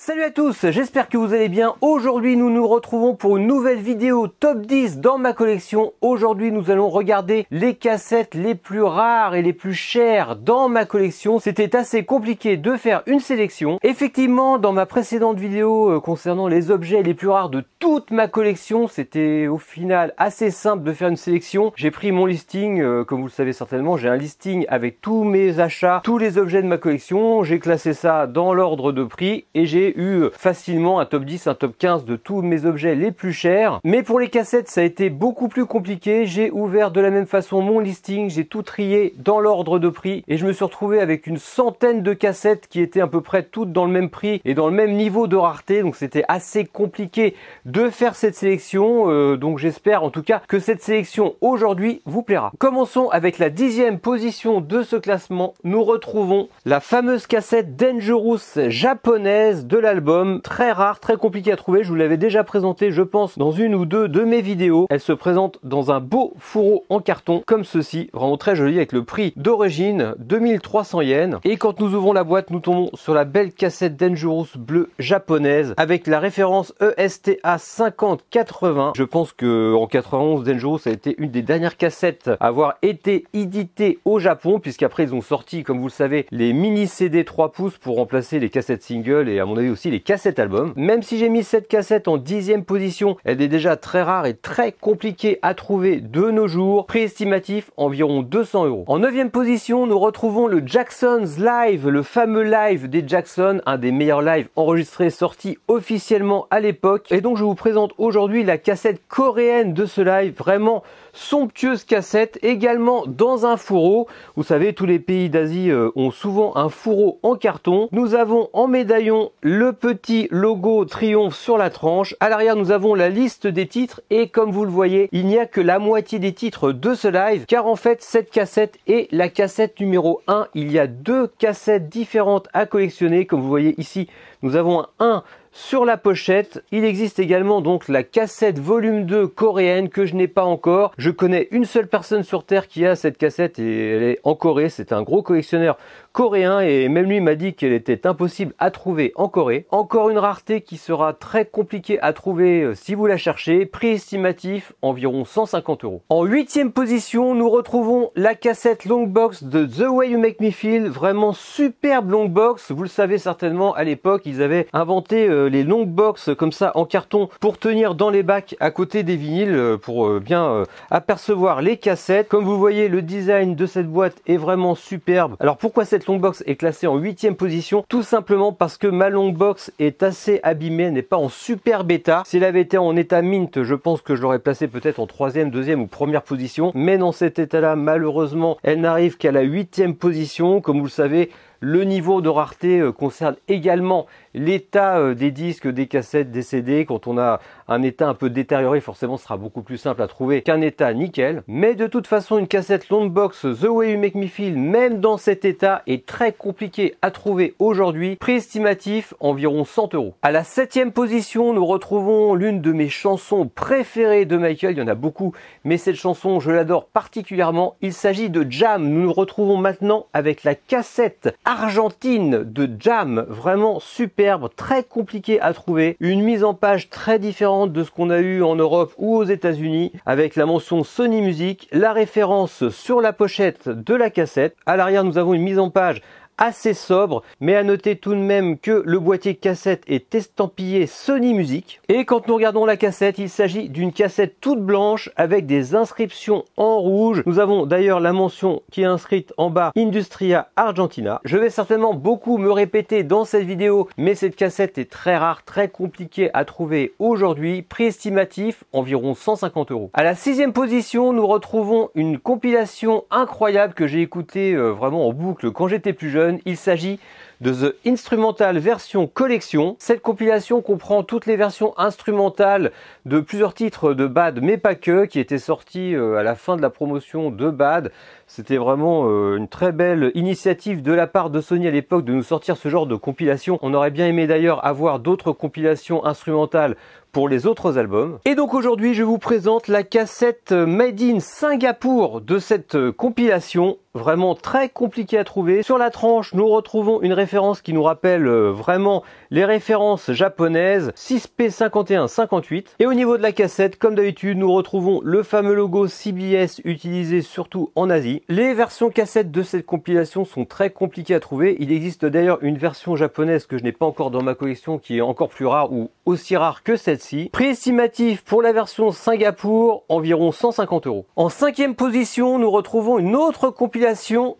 Salut à tous, j'espère que vous allez bien. Aujourd'hui, nous nous retrouvons pour une nouvelle vidéo top 10 dans ma collection. Aujourd'hui, nous allons regarder les cassettes les plus rares et les plus chères dans ma collection. C'était assez compliqué de faire une sélection. Effectivement, dans ma précédente vidéo concernant les objets les plus rares de toute ma collection, c'était au final assez simple de faire une sélection. J'ai pris mon listing, comme vous le savez certainement, j'ai un listing avec tous mes achats, tous les objets de ma collection. J'ai classé ça dans l'ordre de prix et j'ai eu facilement un top 10, un top 15 de tous mes objets les plus chers. Mais pour les cassettes, ça a été beaucoup plus compliqué. J'ai ouvert de la même façon mon listing, j'ai tout trié dans l'ordre de prix et je me suis retrouvé avec une centaine de cassettes qui étaient à peu près toutes dans le même prix et dans le même niveau de rareté. Donc c'était assez compliqué de faire cette sélection. Donc j'espère en tout cas que cette sélection aujourd'hui vous plaira. Commençons avec la 10e position de ce classement. Nous retrouvons la fameuse cassette Dangerous japonaise de l'album, très rare, très compliqué à trouver. Je vous l'avais déjà présenté, je pense, dans une ou deux de mes vidéos. Elle se présente dans un beau fourreau en carton, comme ceci, vraiment très joli, avec le prix d'origine 2300 yens. Et quand nous ouvrons la boîte, nous tombons sur la belle cassette Dangerous bleue japonaise, avec la référence ESTA 5080. Je pense que en 91, Dangerous a été une des dernières cassettes à avoir été éditée au Japon, puisqu'après ils ont sorti, comme vous le savez, les mini CD 3 pouces pour remplacer les cassettes single et à mon avis aussi les cassettes albums. Même si j'ai mis cette cassette en 10e position, elle est déjà très rare et très compliquée à trouver de nos jours. Prix estimatif environ 200 €. En 9e position, nous retrouvons le Jackson's Live, le fameux live des Jackson, un des meilleurs lives enregistrés, sortis officiellement à l'époque. Et donc je vous présente aujourd'hui la cassette coréenne de ce live, vraiment somptueuse cassette, également dans un fourreau. Vous savez, tous les pays d'Asie ont souvent un fourreau en carton. Nous avons en médaillon le petit logo triomphe sur la tranche. À l'arrière, nous avons la liste des titres et comme vous le voyez, il n'y a que la moitié des titres de ce live car en fait, cette cassette est la cassette numéro 1. Il y a deux cassettes différentes à collectionner. Comme vous voyez ici, nous avons un sur la pochette. Il existe également donc la cassette volume 2 coréenne que je n'ai pas encore. Je connais une seule personne sur Terre qui a cette cassette et elle est en Corée. C'est un gros collectionneur coréen et même lui m'a dit qu'elle était impossible à trouver en Corée. Encore une rareté qui sera très compliquée à trouver si vous la cherchez. Prix estimatif environ 150 €. En 8e position, nous retrouvons la cassette Longbox de The Way You Make Me Feel. Vraiment superbe Longbox. Vous le savez certainement, à l'époque, ils avaient inventé les Longbox comme ça en carton pour tenir dans les bacs à côté des vinyles pour bien apercevoir les cassettes. Comme vous voyez, le design de cette boîte est vraiment superbe. Alors pourquoi cette Longbox est classée en 8e position? Tout simplement parce que ma Longbox est assez abîmée, n'est pas en super bêta. Si elle avait été en état mint, je pense que je l'aurais placée peut-être en 3e, 2e ou 1re position. Mais dans cet état-là, malheureusement, elle n'arrive qu'à la 8e position. Comme vous le savez, le niveau de rareté concerne également l'état des disques, des cassettes, des CD. Quand on a un état un peu détérioré, forcément ce sera beaucoup plus simple à trouver qu'un état nickel. Mais de toute façon, une cassette Longbox The Way You Make Me Feel, même dans cet état, est très compliqué à trouver aujourd'hui. Prix estimatif environ 100 €. À la 7e position, nous retrouvons l'une de mes chansons préférées de Michael. Il y en a beaucoup, mais cette chanson, je l'adore particulièrement. Il s'agit de Jam. Nous nous retrouvons maintenant avec la cassette argentine de Jam, vraiment superbe, très compliqué à trouver, une mise en page très différente de ce qu'on a eu en Europe ou aux États-Unis, avec la mention Sony Music, la référence sur la pochette de la cassette. À l'arrière, nous avons une mise en page assez sobre, mais à noter tout de même que le boîtier cassette est estampillé Sony Music. Et quand nous regardons la cassette, il s'agit d'une cassette toute blanche avec des inscriptions en rouge. Nous avons d'ailleurs la mention qui est inscrite en bas Industria Argentina. Je vais certainement beaucoup me répéter dans cette vidéo, mais cette cassette est très rare, très compliquée à trouver aujourd'hui. Prix estimatif environ 150 €. À la 6e position, nous retrouvons une compilation incroyable que j'ai écoutée vraiment en boucle quand j'étais plus jeune. Il s'agit de The Instrumental version collection. Cette compilation comprend toutes les versions instrumentales de plusieurs titres de Bad, mais pas que, qui étaient sortis à la fin de la promotion de Bad. C'était vraiment une très belle initiative de la part de Sony à l'époque de nous sortir ce genre de compilation. On aurait bien aimé d'ailleurs avoir d'autres compilations instrumentales pour les autres albums. Et donc aujourd'hui, je vous présente la cassette Made in Singapour de cette compilation, vraiment très compliquée à trouver. Sur la tranche, nous retrouvons une références qui nous rappellent vraiment les références japonaises, 6P5158. Et au niveau de la cassette, comme d'habitude, nous retrouvons le fameux logo CBS utilisé surtout en Asie. Les versions cassettes de cette compilation sont très compliquées à trouver. Il existe d'ailleurs une version japonaise que je n'ai pas encore dans ma collection qui est encore plus rare ou aussi rare que celle-ci. Prix estimatif pour la version Singapour, environ 150 €. En 5e position, nous retrouvons une autre compilation,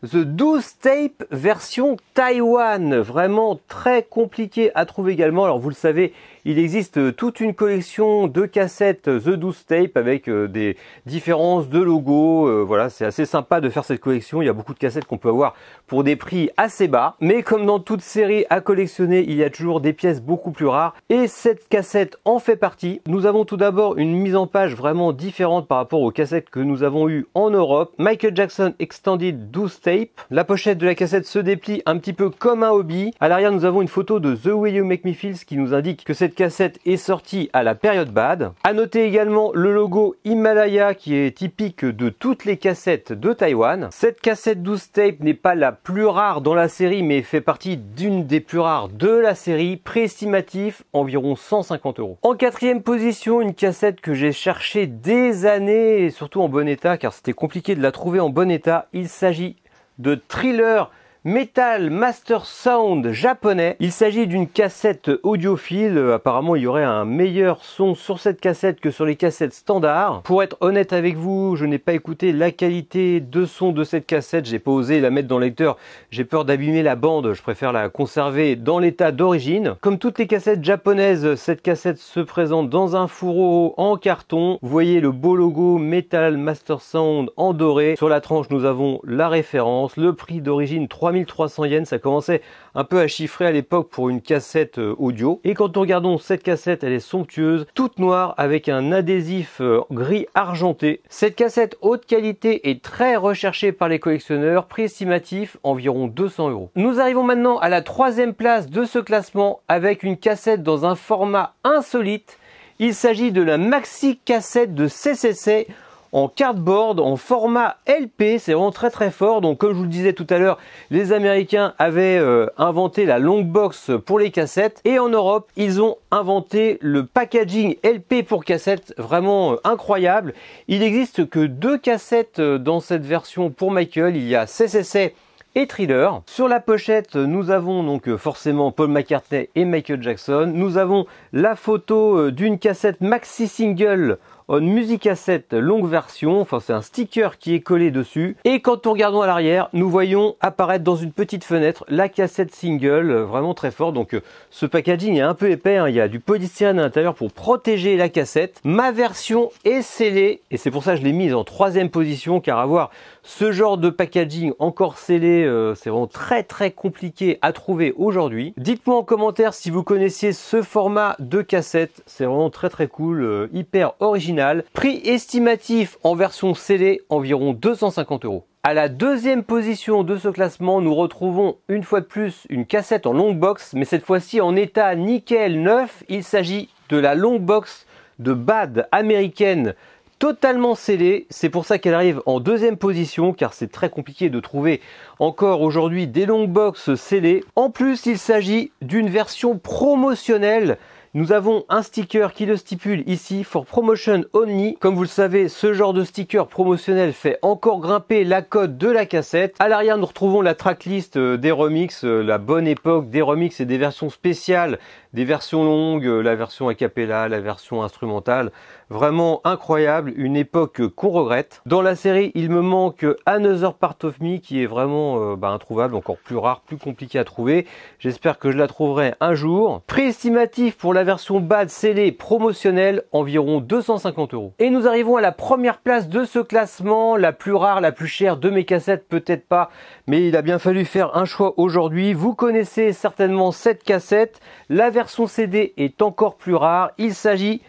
The 12 Tape version Taïwan, vraiment très compliqué à trouver également. Alors vous le savez, il existe toute une collection de cassettes The 12 Tape avec des différences de logos. Voilà, c'est assez sympa de faire cette collection. Il y a beaucoup de cassettes qu'on peut avoir pour des prix assez bas. Mais comme dans toute série à collectionner, il y a toujours des pièces beaucoup plus rares. Et cette cassette en fait partie. Nous avons tout d'abord une mise en page vraiment différente par rapport aux cassettes que nous avons eues en Europe. Michael Jackson Extended 12 Tape. La pochette de la cassette se déplie un petit peu comme un hobby. À l'arrière, nous avons une photo de The Way You Make Me Feel qui nous indique que cette cassette est sortie à la période bad. À noter également le logo Himalaya qui est typique de toutes les cassettes de Taïwan. Cette cassette 12 Tape n'est pas la plus rare dans la série mais fait partie d'une des plus rares de la série. Prix estimatif environ 150 €. En 4e position, une cassette que j'ai cherché des années et surtout en bon état car c'était compliqué de la trouver en bon état. Il s'agit de Thriller Metal Master Sound japonais. Il s'agit d'une cassette audiophile. Apparemment, il y aurait un meilleur son sur cette cassette que sur les cassettes standards. Pour être honnête avec vous, je n'ai pas écouté la qualité de son de cette cassette. J'ai pas osé la mettre dans le lecteur. J'ai peur d'abîmer la bande. Je préfère la conserver dans l'état d'origine. Comme toutes les cassettes japonaises, cette cassette se présente dans un fourreau en carton. Vous voyez le beau logo Metal Master Sound en doré. Sur la tranche, nous avons la référence. Le prix d'origine 3300 yens, ça commençait un peu à chiffrer à l'époque pour une cassette audio. Et quand nous regardons cette cassette, elle est somptueuse, toute noire avec un adhésif gris argenté. Cette cassette haute qualité est très recherchée par les collectionneurs, prix estimatif environ 200 €. Nous arrivons maintenant à la 3e place de ce classement avec une cassette dans un format insolite. Il s'agit de la maxi cassette de CCC en cardboard, en format LP, c'est vraiment très très fort. Donc comme je vous le disais tout à l'heure, les Américains avaient inventé la long box pour les cassettes et en Europe, ils ont inventé le packaging LP pour cassettes, vraiment incroyable. Il n'existe que 2 cassettes dans cette version pour Michael, il y a CCC et Thriller. Sur la pochette, nous avons donc forcément Paul McCartney et Michael Jackson. Nous avons la photo d'une cassette maxi single en musicassette longue version, enfin c'est un sticker qui est collé dessus. Et quand nous regardons à l'arrière, nous voyons apparaître dans une petite fenêtre la cassette single, vraiment très fort. Donc ce packaging est un peu épais, hein. Il y a du polystyrène à l'intérieur pour protéger la cassette. Ma version est scellée et c'est pour ça que je l'ai mise en 3e position, car avoir ce genre de packaging encore scellé, c'est vraiment très très compliqué à trouver aujourd'hui. Dites-moi en commentaire si vous connaissiez ce format de cassette, c'est vraiment très très cool, hyper original. Prix estimatif en version scellée environ 250 €. À la 2e position de ce classement, nous retrouvons une fois de plus une cassette en long box, mais cette fois-ci en état nickel neuf. Il s'agit de la long box de Bad américaine, totalement scellée. C'est pour ça qu'elle arrive en 2e position, car c'est très compliqué de trouver encore aujourd'hui des long box scellées. En plus, il s'agit d'une version promotionnelle. Nous avons un sticker qui le stipule ici, for promotion only. Comme vous le savez, ce genre de sticker promotionnel fait encore grimper la cote de la cassette. À l'arrière, nous retrouvons la tracklist des remixes, la bonne époque des remixes et des versions spéciales, des versions longues, la version a cappella, la version instrumentale. Vraiment incroyable, une époque qu'on regrette. Dans la série, il me manque Another Part of Me qui est vraiment introuvable, encore plus rare, plus compliqué à trouver. J'espère que je la trouverai un jour. Prix estimatif pour la version Bad scellée promotionnelle, environ 250 €. Et nous arrivons à la première place de ce classement, la plus rare, la plus chère de mes cassettes, peut-être pas, mais il a bien fallu faire un choix aujourd'hui. Vous connaissez certainement cette cassette. La version CD est encore plus rare. Il s'agit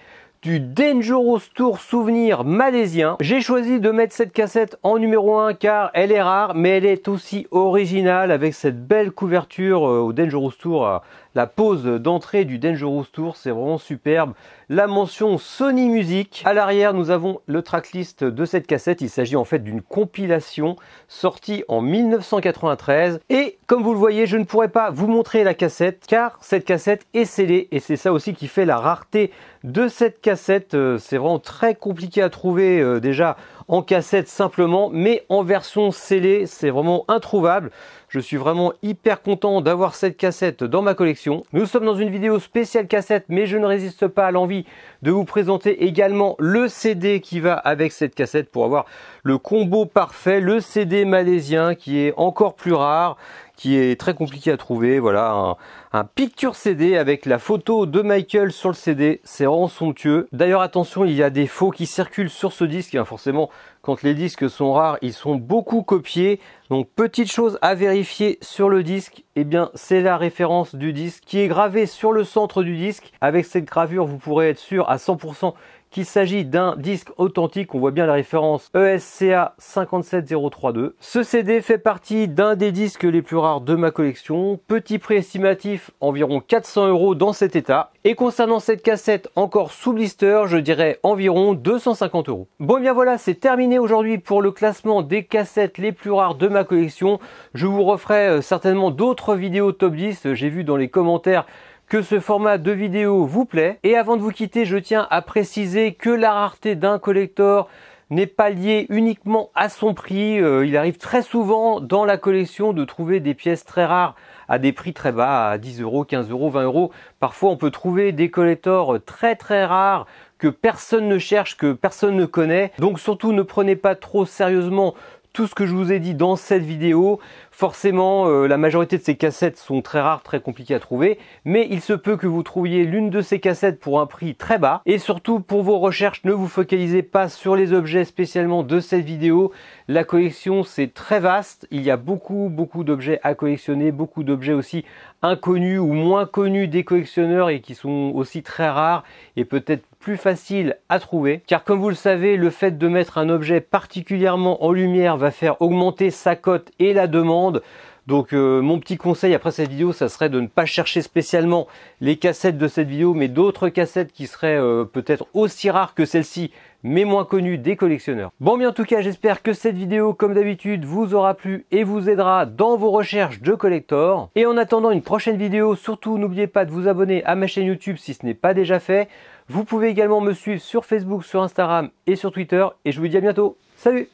du Dangerous Tour souvenir malaisien. J'ai choisi de mettre cette cassette en numéro 1 car elle est rare, mais elle est aussi originale avec cette belle couverture au Dangerous Tour la pose d'entrée du Dangerous Tour, c'est vraiment superbe. La mention Sony Music. À l'arrière, nous avons le tracklist de cette cassette. Il s'agit en fait d'une compilation sortie en 1993. Et comme vous le voyez, je ne pourrais pas vous montrer la cassette car cette cassette est scellée. Et c'est ça aussi qui fait la rareté de cette cassette. C'est vraiment très compliqué à trouver déjà en cassette simplement, mais en version scellée, c'est vraiment introuvable. Je suis vraiment hyper content d'avoir cette cassette dans ma collection. Nous sommes dans une vidéo spéciale cassette, mais je ne résiste pas à l'envie de vous présenter également le CD qui va avec cette cassette pour avoir le combo parfait, le CD malaisien qui est encore plus rare, qui est très compliqué à trouver. Voilà, un picture CD avec la photo de Michael sur le CD, c'est vraiment somptueux. D'ailleurs attention, il y a des faux qui circulent sur ce disque, hein. Forcément quand les disques sont rares, ils sont beaucoup copiés. Donc petite chose à vérifier sur le disque, eh bien c'est la référence du disque qui est gravée sur le centre du disque. Avec cette gravure, vous pourrez être sûr à 100% qu'il s'agit d'un disque authentique. On voit bien la référence ESCA 57032. Ce CD fait partie d'un des disques les plus rares de ma collection. Petit prix estimatif, environ 400 € dans cet état. Et concernant cette cassette encore sous blister, je dirais environ 250 €. Bon, et bien voilà, c'est terminé aujourd'hui pour le classement des cassettes les plus rares de ma collection. Je vous referai certainement d'autres vidéos top 10. J'ai vu dans les commentaires que ce format de vidéo vous plaît. Et avant de vous quitter, je tiens à préciser que la rareté d'un collector n'est pas liée uniquement à son prix. Il arrive très souvent dans la collection de trouver des pièces très rares à des prix très bas, à 10 €, 15 €, 20 €. Parfois, on peut trouver des collectors très très rares que personne ne cherche, que personne ne connaît. Donc surtout, ne prenez pas trop sérieusement tout ce que je vous ai dit dans cette vidéo. Forcément, la majorité de ces cassettes sont très rares, très compliquées à trouver, mais il se peut que vous trouviez l'une de ces cassettes pour un prix très bas. Et surtout, pour vos recherches, ne vous focalisez pas sur les objets spécialement de cette vidéo. La collection, c'est très vaste. Il y a beaucoup d'objets à collectionner, beaucoup d'objets aussi inconnus ou moins connus des collectionneurs et qui sont aussi très rares et peut-être plus faciles à trouver. Car comme vous le savez, le fait de mettre un objet particulièrement en lumière va faire augmenter sa cote et la demande. Donc mon petit conseil après cette vidéo, ça serait de ne pas chercher spécialement les cassettes de cette vidéo, mais d'autres cassettes qui seraient peut-être aussi rares que celle-ci, mais moins connues des collectionneurs. Bon, bien en tout cas, j'espère que cette vidéo, comme d'habitude, vous aura plu et vous aidera dans vos recherches de collector. Et en attendant une prochaine vidéo, surtout n'oubliez pas de vous abonner à ma chaîne YouTube si ce n'est pas déjà fait. Vous pouvez également me suivre sur Facebook, sur Instagram et sur Twitter. Et je vous dis à bientôt. Salut!